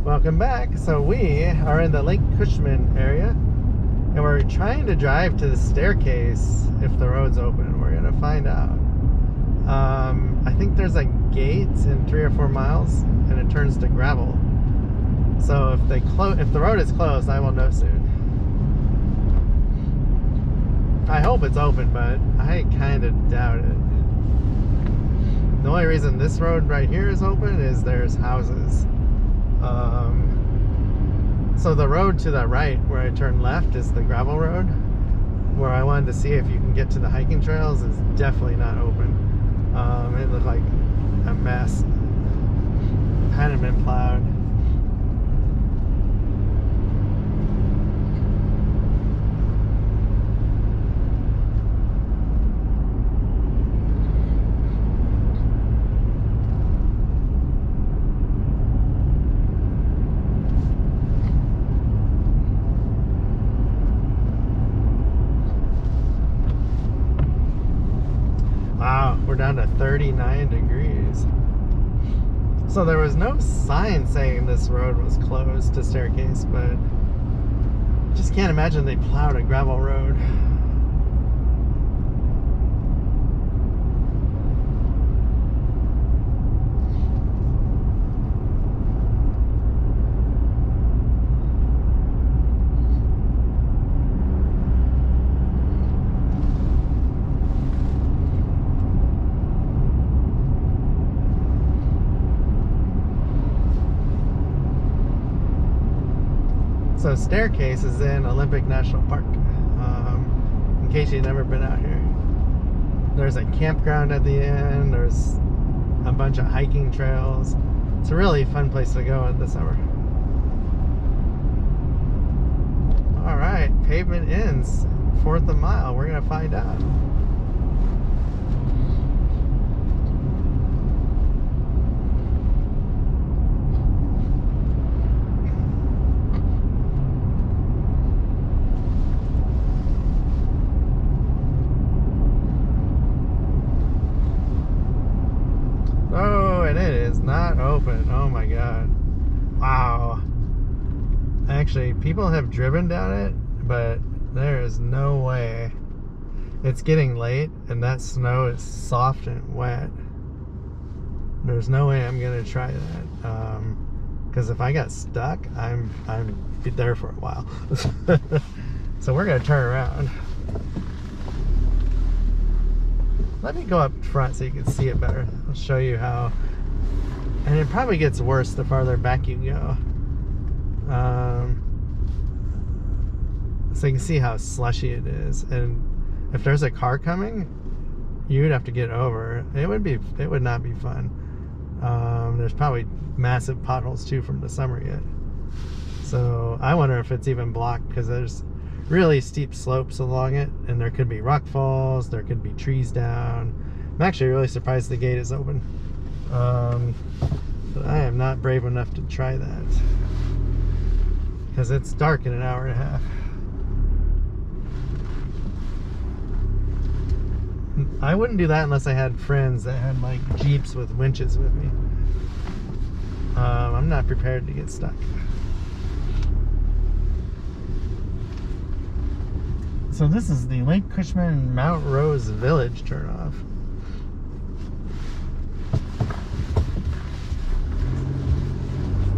Welcome back. So we are in the Lake Cushman area, and we're trying to drive to the staircase if the road's open. We're gonna find out. I think there's a gate in 3 or 4 miles, and it turns to gravel. So if the road is closed, I will know soon. I hope it's open, but I kind of doubt it. The only reason this road right here is open is there's houses. So the road to the right where I turn left is the gravel road. Where I wanted to see if you can get to the hiking trails is definitely not open. It looked like a mess. Hadn't been plowed. Wow, we're down to 39 degrees. So there was no sign saying this road was closed to staircase, but just can't imagine they plowed a gravel road. So staircase is in Olympic National Park, in case you've never been out here. There's a campground at the end, there's a bunch of hiking trails. It's a really fun place to go in the summer. Alright, pavement ends, 4th of mile, we're gonna find out. Oh, and it is not open. Oh my god. Wow. Actually, people have driven down it, but there is no way. It's getting late, and that snow is soft and wet. There's no way I'm gonna try that. Because if I got stuck, I'm be there for a while. So we're gonna turn around. Let me go up front so you can see it better. I'll show you how. And it probably gets worse the farther back you go. So you can see how slushy it is. And if there's a car coming, you'd have to get over. It would not be fun. There's probably massive potholes too from the summer yet. So I wonder if it's even blocked, because there's really steep slopes along it, and there could be rock falls, there could be trees down. I'm actually really surprised the gate is open. But I am not brave enough to try that, because it's dark in an hour and a half. I wouldn't do that unless I had friends that had like Jeeps with winches with me. I'm not prepared to get stuck. So this is the Lake Cushman Mount Rose Village turnoff.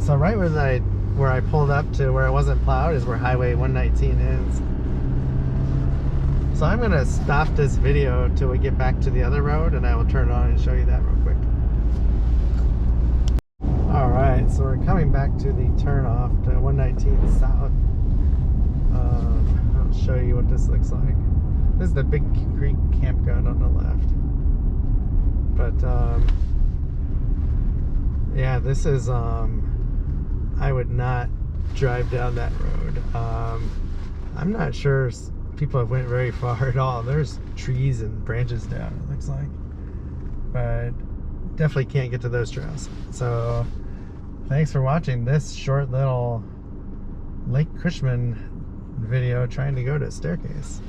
So right where I pulled up to where it wasn't plowed is where Highway 119 ends. So I'm gonna stop this video till we get back to the other road, and I will turn it on and show you that real quick. Alright, so we're coming back to the turnoff to 119 South. I'll show you what this looks like. This is the Big Creek campground on the left. But yeah, this is I would not drive down that road. I'm not sure people have went very far at all. There's trees and branches down, it looks like, but definitely can't get to those trails. So thanks for watching this short little Lake Cushman video trying to go to Staircase.